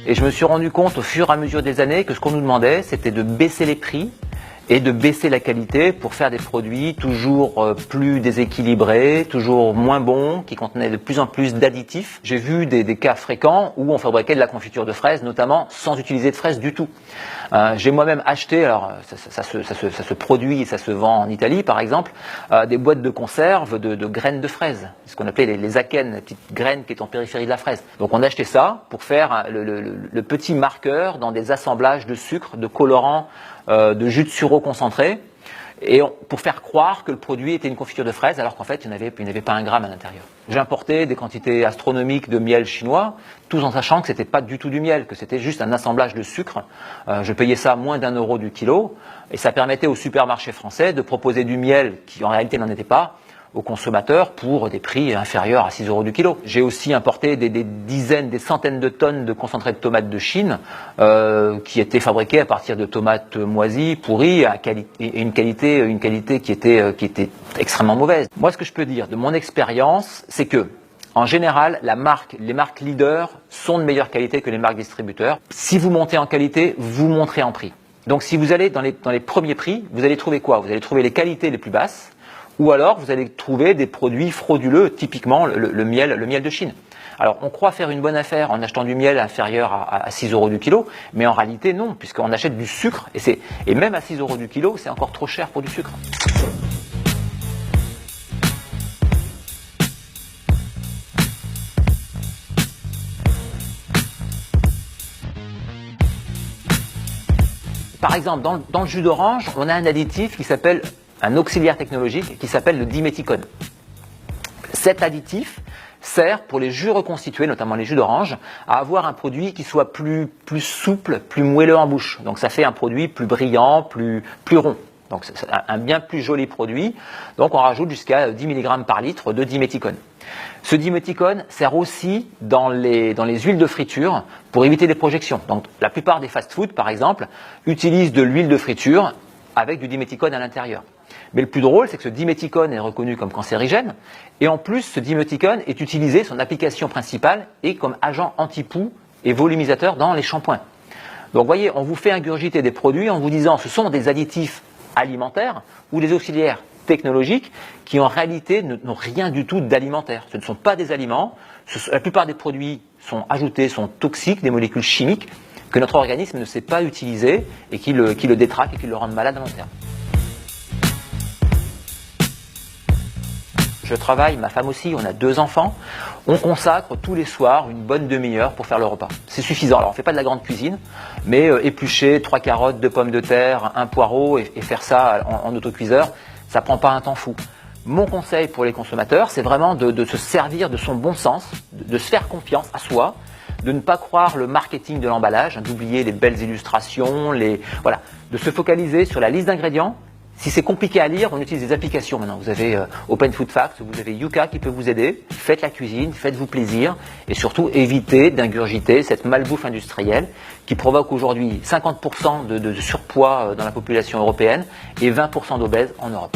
Et je me suis rendu compte au fur et à mesure des années que ce qu'on nous demandait, c'était de baisser les prix et de baisser la qualité pour faire des produits toujours plus déséquilibrés, toujours moins bons, qui contenaient de plus en plus d'additifs. J'ai vu des cas fréquents où on fabriquait de la confiture de fraises, notamment sans utiliser de fraises du tout. J'ai moi-même acheté, alors ça se produit et ça se vend en Italie par exemple, des boîtes de conserve de graines de fraises, ce qu'on appelait les akènes, les petites graines qui étaient en périphérie de la fraise. Donc on a acheté ça pour faire le petit marqueur dans des assemblages de sucre, de colorants, de jus de sureau concentré, et pour faire croire que le produit était une confiture de fraises, alors qu'en fait il n'y avait pas un gramme à l'intérieur. J'ai importé des quantités astronomiques de miel chinois, tout en sachant que c'était pas du tout du miel, que c'était juste un assemblage de sucre. Je payais ça moins d'1 € du kilo, et ça permettait aux supermarchés français de proposer du miel qui en réalité n'en était pas aux consommateurs pour des prix inférieurs à 6 € du kilo. J'ai aussi importé des dizaines, des centaines de tonnes de concentré de tomates de Chine qui étaient fabriquées à partir de tomates moisies, pourries, et une qualité qui était extrêmement mauvaise. Moi, ce que je peux dire de mon expérience, c'est que en général, les marques leaders sont de meilleure qualité que les marques distributeurs. Si vous montez en qualité, vous monterez en prix. Donc si vous allez dans les premiers prix, vous allez trouver quoi? Vous allez trouver les qualités les plus basses, ou alors vous allez trouver des produits frauduleux, typiquement le miel de Chine. Alors on croit faire une bonne affaire en achetant du miel inférieur à 6 € du kilo, mais en réalité non, puisqu'on achète du sucre, et même à 6 € du kilo, c'est encore trop cher pour du sucre. Par exemple, dans le jus d'orange, on a un additif qui s'appelle un auxiliaire technologique qui s'appelle le diméthicone. Cet additif sert pour les jus reconstitués, notamment les jus d'orange, à avoir un produit qui soit plus souple, plus moelleux en bouche. Donc ça fait un produit plus brillant, plus rond. Donc c'est un bien plus joli produit. Donc on rajoute jusqu'à 10 mg par litre de diméthicone. Ce diméthicone sert aussi dans les huiles de friture pour éviter les projections. Donc la plupart des fast-food, par exemple, utilisent de l'huile de friture avec du diméthicone à l'intérieur. Mais le plus drôle, c'est que ce diméthicone est reconnu comme cancérigène, et en plus, ce diméthicone est utilisé, son application principale est comme agent anti-poux et volumisateur dans les shampoings. Donc, vous voyez, on vous fait ingurgiter des produits en vous disant ce sont des additifs alimentaires ou des auxiliaires technologiques qui en réalité n'ont rien du tout d'alimentaire. Ce ne sont pas des aliments, la plupart des produits sont ajoutés, sont toxiques, des molécules chimiques que notre organisme ne sait pas utiliser et qui le détraquent et qui le rendent malade à long terme. Je travaille, ma femme aussi, on a 2 enfants. On consacre tous les soirs une bonne demi-heure pour faire le repas. C'est suffisant. Alors on ne fait pas de la grande cuisine, mais éplucher 3 carottes, 2 pommes de terre, 1 poireau et faire ça en autocuiseur, ça prend pas un temps fou. Mon conseil pour les consommateurs, c'est vraiment de se servir de son bon sens, de se faire confiance à soi, de ne pas croire le marketing de l'emballage, d'oublier les belles illustrations, de se focaliser sur la liste d'ingrédients. Si c'est compliqué à lire, on utilise des applications maintenant. Vous avez Open Food Facts, vous avez Yuka qui peut vous aider. Faites la cuisine, faites-vous plaisir et surtout évitez d'ingurgiter cette malbouffe industrielle qui provoque aujourd'hui 50% de surpoids dans la population européenne et 20% d'obèses en Europe.